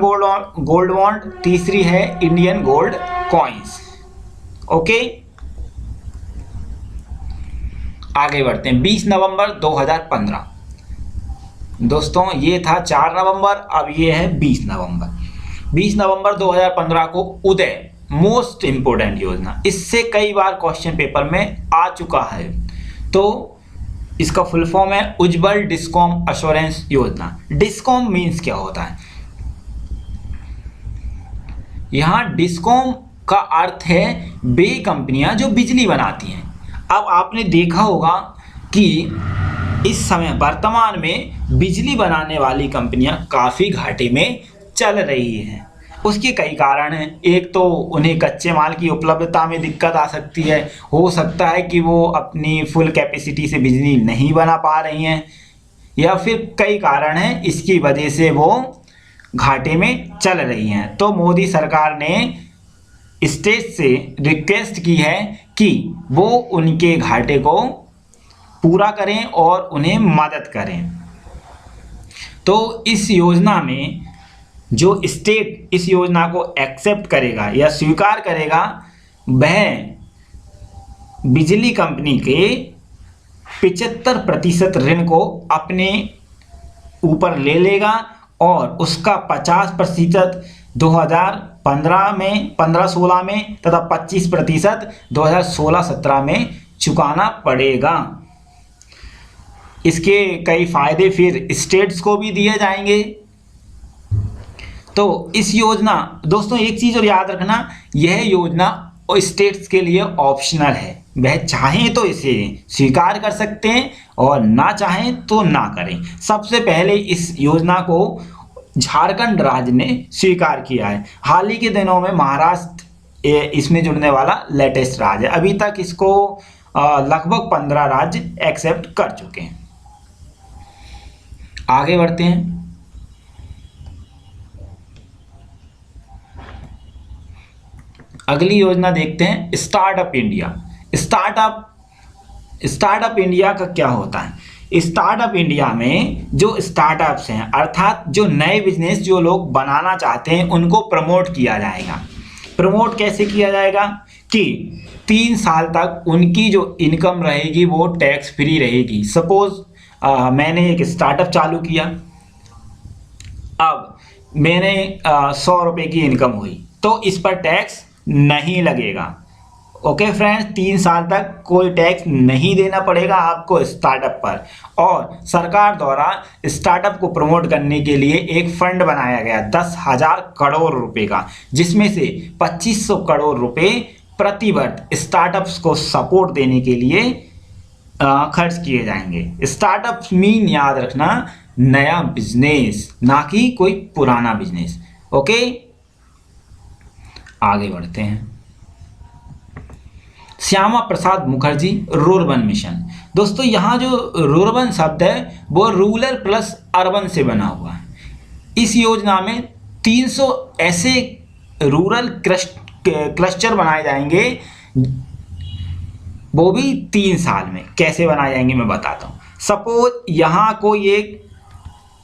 गोल्ड बॉन्ड, तीसरी है इंडियन गोल्ड कॉइन्स। ओके, आगे बढ़ते हैं। 20 नवंबर 2015 दोस्तों, ये था 4 नवंबर, अब ये है 20 नवंबर। 20 नवंबर 2015 को उदय, मोस्ट इंपोर्टेंट योजना, इससे कई बार क्वेश्चन पेपर में आ चुका है। तो इसका फुल फॉर्म है उज्जवल डिस्कॉम अश्योरेंस योजना। डिस्कॉम मीन्स क्या होता है? यहां डिस्कॉम का अर्थ है वे कंपनियां जो बिजली बनाती हैं। अब आपने देखा होगा कि इस समय वर्तमान में बिजली बनाने वाली कंपनियां काफ़ी घाटे में चल रही हैं। उसके कई कारण हैं। एक तो उन्हें कच्चे माल की उपलब्धता में दिक्कत आ सकती है, हो सकता है कि वो अपनी फुल कैपेसिटी से बिजली नहीं बना पा रही हैं, या फिर कई कारण हैं इसकी वजह से वो घाटे में चल रही हैं। तो मोदी सरकार ने स्टेट से रिक्वेस्ट की है कि वो उनके घाटे को पूरा करें और उन्हें मदद करें। तो इस योजना में जो स्टेट इस योजना को एक्सेप्ट करेगा या स्वीकार करेगा, वह बिजली कंपनी के 75% ऋण को अपने ऊपर ले लेगा और उसका 50% 2015 में 15-16 में तथा 25% 2016-17 में चुकाना पड़ेगा। इसके कई फायदे फिर स्टेट्स को भी दिए जाएंगे। तो इस योजना, दोस्तों एक चीज़ और याद रखना, यह योजना स्टेट्स के लिए ऑप्शनल है। वह चाहें तो इसे स्वीकार कर सकते हैं और ना चाहें तो ना करें। सबसे पहले इस योजना को झारखंड राज्य ने स्वीकार किया है। हाल ही के दिनों में महाराष्ट्र इसमें जुड़ने वाला लेटेस्ट राज्य है। अभी तक इसको लगभग 15 राज्य एक्सेप्ट कर चुके हैं। आगे बढ़ते हैं। अगली योजना देखते हैं, स्टार्टअप इंडिया। स्टार्टअप इंडिया का क्या होता है? स्टार्टअप इंडिया में जो स्टार्टअप्स हैं, अर्थात जो नए बिजनेस जो लोग बनाना चाहते हैं, उनको प्रमोट किया जाएगा। प्रमोट कैसे किया जाएगा कि 3 साल तक उनकी जो इनकम रहेगी वो टैक्स फ्री रहेगी। सपोज मैंने एक स्टार्टअप चालू किया, अब मैंने 100 रुपये की इनकम हुई, तो इस पर टैक्स नहीं लगेगा। ओके फ्रेंड्स, 3 साल तक कोई टैक्स नहीं देना पड़ेगा आपको स्टार्टअप पर। और सरकार द्वारा स्टार्टअप को प्रमोट करने के लिए एक फंड बनाया गया 10,000 करोड़ रुपए का, जिसमें से 2500 करोड़ रुपए प्रति वर्ष स्टार्टअप्स को सपोर्ट देने के लिए खर्च किए जाएंगे। स्टार्टअप्स मीन याद रखना नया बिजनेस, ना कि कोई पुराना बिजनेस। ओके, आगे बढ़ते हैं। Shyama Prasad Mukherjee rurban mission. दोस्तों यहाँ जो रूरबन शब्द है वो रूरल प्लस अर्बन से बना हुआ है। इस योजना में 300 ऐसे रूरल क्लस्टर बनाए जाएंगे, वो भी 3 साल में। कैसे बनाए जाएंगे मैं बताता हूँ। सपोज यहाँ कोई एक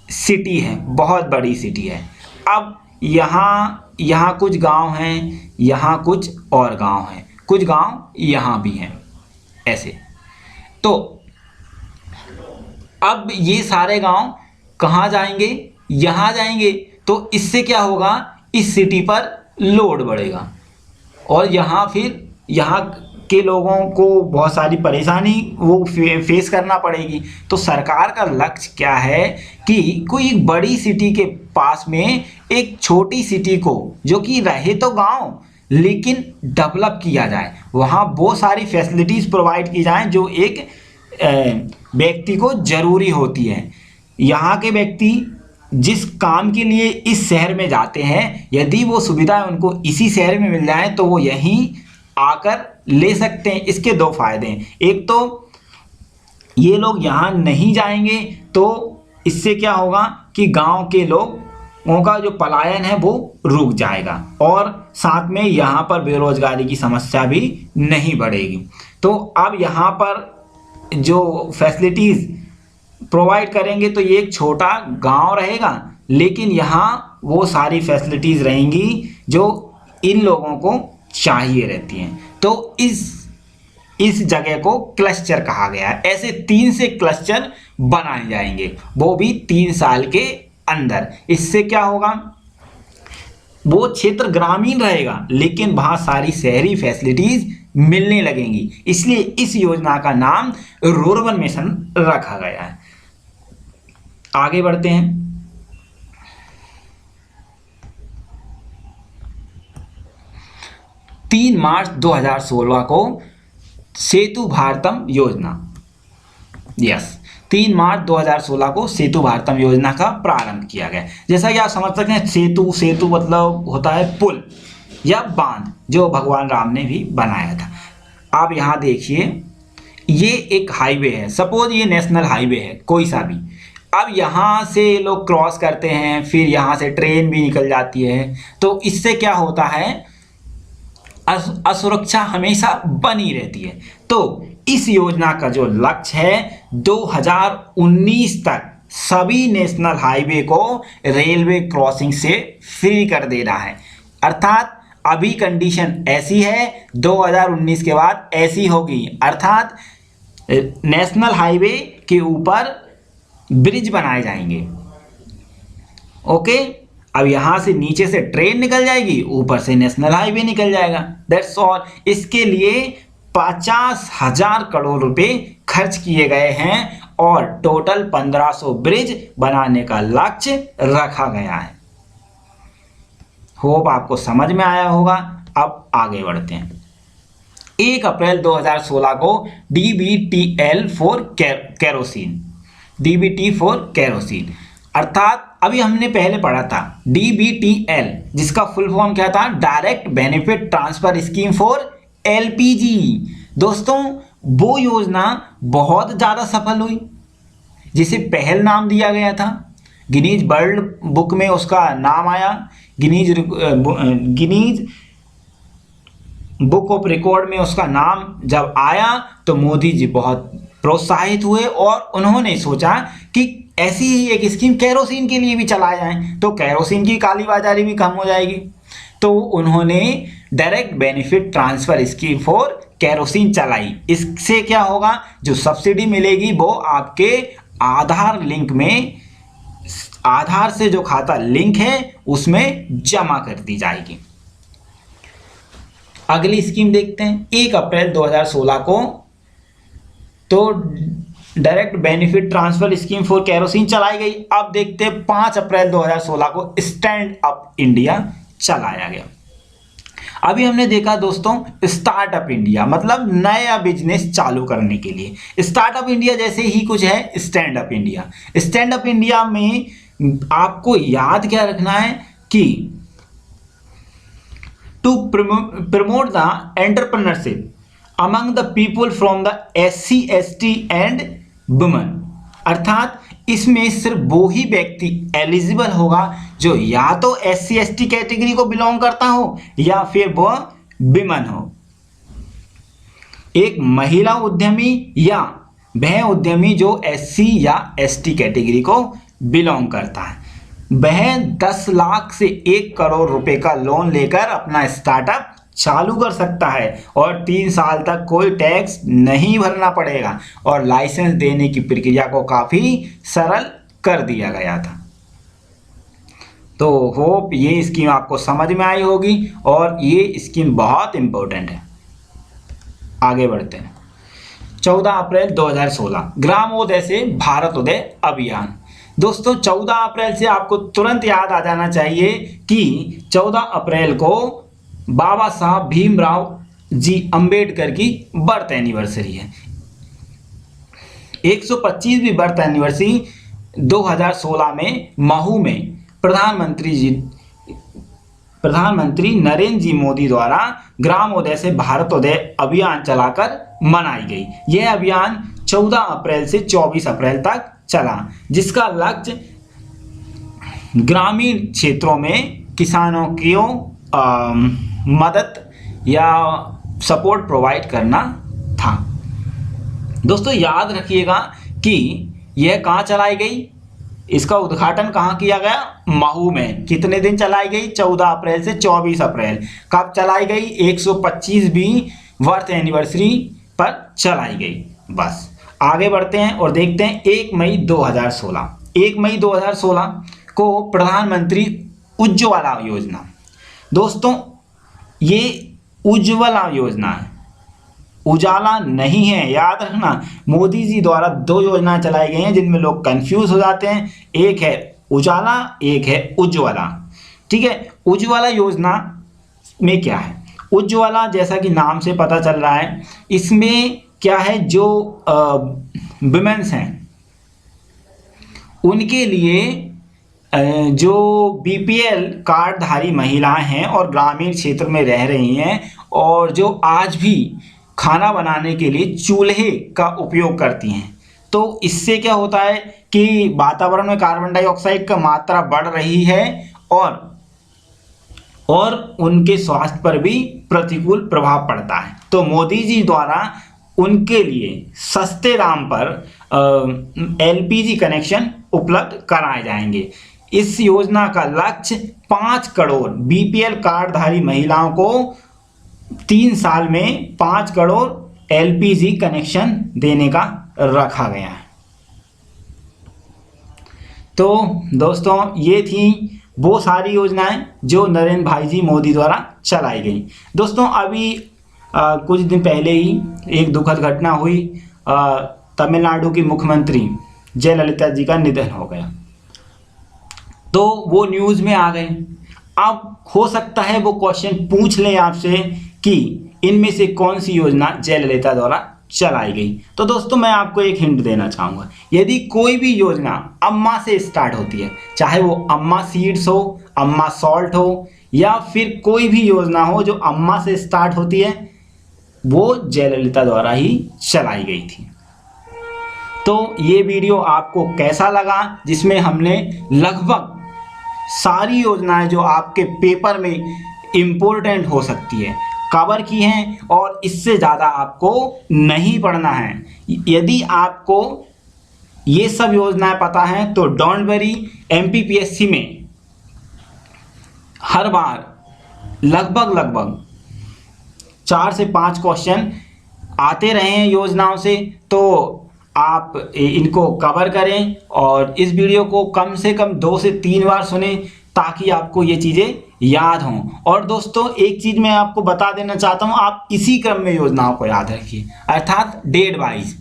सिटी है, बहुत बड़ी सिटी है। अब यहाँ कुछ गांव हैं, यहाँ कुछ और गांव हैं, कुछ गांव यहाँ भी हैं, ऐसे। तो अब ये सारे गांव कहाँ जाएंगे? यहाँ जाएंगे। तो इससे क्या होगा, इस सिटी पर लोड बढ़ेगा और यहाँ फिर यहाँ के लोगों को बहुत सारी परेशानी वो फेस करना पड़ेगी। तो सरकार का लक्ष्य क्या है कि कोई एक बड़ी सिटी के पास में एक छोटी सिटी को, जो कि रहे तो गांव लेकिन डेवलप किया जाए, वहाँ वो सारी फैसिलिटीज़ प्रोवाइड की जाएं जो एक व्यक्ति को ज़रूरी होती है। यहाँ के व्यक्ति जिस काम के लिए इस शहर में जाते हैं, यदि वो सुविधा उनको इसी शहर में मिल जाए तो वो यहीं आकर ले सकते हैं। इसके दो फायदे हैं, एक तो ये लोग यहाँ नहीं जाएंगे तो इससे क्या होगा कि गांव के लोगों का जो पलायन है वो रुक जाएगा, और साथ में यहाँ पर बेरोजगारी की समस्या भी नहीं बढ़ेगी। तो अब यहाँ पर जो फैसिलिटीज़ प्रोवाइड करेंगे तो ये एक छोटा गांव रहेगा, लेकिन यहाँ वो सारी फैसिलिटीज़ रहेंगी जो इन लोगों को चाहिए रहती हैं। तो इस जगह को क्लस्टर कहा गया है। ऐसे 3 से क्लस्टर बनाए जाएंगे, वो भी 3 साल के अंदर। इससे क्या होगा, वो क्षेत्र ग्रामीण रहेगा लेकिन वहाँ सारी शहरी फैसिलिटीज़ मिलने लगेंगी। इसलिए इस योजना का नाम रूरबन मिशन रखा गया है। आगे बढ़ते हैं। 3 मार्च 2016 को सेतु भारतम योजना, 3 मार्च 2016 को सेतु भारतम योजना का प्रारंभ किया गया। जैसा कि आप समझ सकते हैं, सेतु मतलब होता है पुल या बांध, जो भगवान राम ने भी बनाया था। आप यहाँ देखिए, ये एक हाईवे है, सपोज ये नेशनल हाईवे है कोई सा भी। अब यहाँ से लोग क्रॉस करते हैं, फिर यहाँ से ट्रेन भी निकल जाती है, तो इससे क्या होता है, असुरक्षा हमेशा बनी रहती है। तो इस योजना का जो लक्ष्य है, 2019 तक सभी नेशनल हाईवे को रेलवे क्रॉसिंग से फ्री कर देना है। अर्थात अभी कंडीशन ऐसी है, 2019 के बाद ऐसी होगी, अर्थात नेशनल हाईवे के ऊपर ब्रिज बनाए जाएंगे। ओके, अब यहाँ से नीचे से ट्रेन निकल जाएगी, ऊपर से नेशनल हाईवे निकल जाएगा, दैट्स ऑल। इसके लिए 50,000 करोड़ रुपए खर्च किए गए हैं और टोटल 1500 ब्रिज बनाने का लक्ष्य रखा गया है। होप आपको समझ में आया होगा। अब आगे बढ़ते हैं। 1 अप्रैल 2016 को DBTL for kerosene, DBT for kerosene, अर्थात अभी हमने पहले पढ़ा था DBTL, जिसका फुल फॉर्म क्या था, direct benefit transfer scheme for LPG। दोस्तों, वो योजना बहुत ज़्यादा सफल हुई, जिसे पहल नाम दिया गया था। गिनीज वर्ल्ड बुक में उसका नाम आया, गिनीज बुक ऑफ रिकॉर्ड में उसका नाम जब आया तो मोदी जी बहुत प्रोत्साहित हुए और उन्होंने सोचा कि ऐसी ही एक स्कीम केरोसिन के लिए भी चलाया जाए, तो केरोसिन की कालीबाजारी भी कम हो जाएगी। तो उन्होंने direct benefit transfer scheme for kerosene चलाई। इससे क्या होगा, जो सब्सिडी मिलेगी वो आपके आधार लिंक में, आधार से जो खाता लिंक है उसमें जमा कर दी जाएगी। अगली स्कीम देखते हैं। 1 अप्रैल 2016 को तो direct benefit transfer scheme for kerosene चलाई गई। अब देखते हैं 5 अप्रैल 2016 को स्टैंड अप इंडिया चलाया गया। अभी हमने देखा दोस्तों, स्टार्टअप इंडिया मतलब नया बिजनेस चालू करने के लिए। स्टार्टअप इंडिया जैसे ही कुछ है stand up India. Stand up India में आपको याद क्या रखना है कि to promote the entrepreneurship among the people from the SC ST and women, अर्थात इसमें सिर्फ वो ही व्यक्ति एलिजिबल होगा जो या तो SC ST कैटेगरी को बिलोंग करता हो या फिर वह विमन हो। एक महिला उद्यमी या वह उद्यमी जो SC या ST कैटेगरी को बिलोंग करता है, वह 10 लाख से 1 करोड़ रुपए का लोन लेकर अपना स्टार्टअप चालू कर सकता है और 3 साल तक कोई टैक्स नहीं भरना पड़ेगा और लाइसेंस देने की प्रक्रिया को काफ़ी सरल कर दिया गया था। तो होप ये स्कीम आपको समझ में आई होगी और ये स्कीम बहुत इम्पोर्टेंट है। आगे बढ़ते हैं। 14 अप्रैल 2016 ग्रामोदय से भारतोदय अभियान। दोस्तों 14 अप्रैल से आपको तुरंत याद आ जाना चाहिए कि 14 अप्रैल को बाबा साहब भीमराव जी अंबेडकर की बर्थ एनिवर्सरी है। 125वीं बर्थ एनिवर्सरी 2016 में महू में प्रधानमंत्री नरेंद्र जी मोदी द्वारा ग्रामोदय से भारतोदय अभियान चलाकर मनाई गई। यह अभियान 14 अप्रैल से 24 अप्रैल तक चला, जिसका लक्ष्य ग्रामीण क्षेत्रों में किसानों को मदद या सपोर्ट प्रोवाइड करना था। दोस्तों याद रखिएगा कि यह कहाँ चलाई गई, इसका उद्घाटन कहाँ किया गया, महू में। कितने दिन चलाई गई, 14 अप्रैल से 24 अप्रैल। कब चलाई गई, 125वीं बर्थ एनिवर्सरी पर चलाई गई। बस आगे बढ़ते हैं और देखते हैं 1 मई 2016। 1 मई 2016 को प्रधानमंत्री उज्ज्वला योजना। दोस्तों ये उज्ज्वला योजना है, उजाला नहीं है, याद रखना। मोदी जी द्वारा 2 योजनाएं चलाई गई हैं जिनमें लोग कंफ्यूज हो जाते हैं। एक है उजाला, एक है उज्ज्वला। ठीक है, उज्ज्वला योजना में क्या है, उज्ज्वला जैसा कि नाम से पता चल रहा है, इसमें क्या है, जो विमेंस हैं उनके लिए जो बीपीएल कार्डधारी महिलाएं हैं और ग्रामीण क्षेत्र में रह रही हैं और जो आज भी खाना बनाने के लिए चूल्हे का उपयोग करती हैं, तो इससे क्या होता है कि वातावरण में कार्बन डाइऑक्साइड का मात्रा बढ़ रही है और उनके स्वास्थ्य पर भी प्रतिकूल प्रभाव पड़ता है। तो मोदी जी द्वारा उनके लिए सस्ते दाम पर एलपीजी कनेक्शन उपलब्ध कराए जाएंगे। इस योजना का लक्ष्य 5 करोड़ बीपीएल कार्डधारी महिलाओं को 3 साल में 5 करोड़ एलपीजी कनेक्शन देने का रखा गया है। तो दोस्तों ये थी वो सारी योजनाएं जो नरेंद्र भाई जी मोदी द्वारा चलाई गई। दोस्तों अभी कुछ दिन पहले ही एक दुखद घटना हुई, तमिलनाडु की मुख्यमंत्री जयललिता जी का निधन हो गया, तो वो न्यूज़ में आ गए। अब हो सकता है वो क्वेश्चन पूछ लें आपसे कि इनमें से कौन सी योजना जयललिता द्वारा चलाई गई। तो दोस्तों मैं आपको एक हिंट देना चाहूँगा, यदि कोई भी योजना अम्मा से स्टार्ट होती है, चाहे वो अम्मा सीड्स हो, अम्मा सॉल्ट हो, या फिर कोई भी योजना हो जो अम्मा से स्टार्ट होती है, वो जयललिता द्वारा ही चलाई गई थी। तो ये वीडियो आपको कैसा लगा, जिसमें हमने लगभग सारी योजनाएं जो आपके पेपर में इम्पोर्टेंट हो सकती है कवर की हैं, और इससे ज़्यादा आपको नहीं पढ़ना है। यदि आपको ये सब योजनाएं पता हैं तो डोंट वरी, एमपीपीएससी में हर बार लगभग 4 से 5 क्वेश्चन आते रहे हैं योजनाओं से, तो आप इनको कवर करें और इस वीडियो को कम से कम 2 से 3 बार सुनें ताकि आपको ये चीज़ें याद हों। और दोस्तों एक चीज़ मैं आपको बता देना चाहता हूँ, आप इसी क्रम में योजनाओं को याद रखिए, अर्थात डेट वाइज,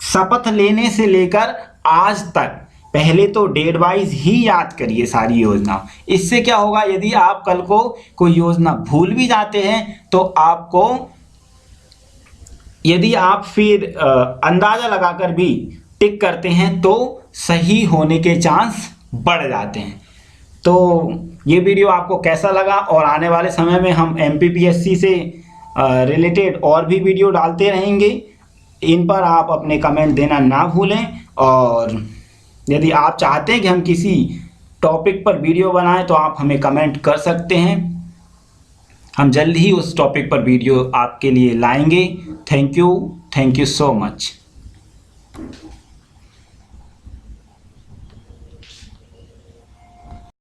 शपथ लेने से लेकर आज तक पहले तो डेट वाइज ही याद करिए सारी योजना। इससे क्या होगा, यदि आप कल को कोई योजना भूल भी जाते हैं तो आपको, यदि आप फिर अंदाजा लगाकर भी टिक करते हैं तो सही होने के चांस बढ़ जाते हैं। तो ये वीडियो आपको कैसा लगा, और आने वाले समय में हम एमपीपीएससी से रिलेटेड और भी वीडियो डालते रहेंगे, इन पर आप अपने कमेंट देना ना भूलें। और यदि आप चाहते हैं कि हम किसी टॉपिक पर वीडियो बनाएं तो आप हमें कमेंट कर सकते हैं, हम जल्द ही उस टॉपिक पर वीडियो आपके लिए लाएंगे। Thank you so much.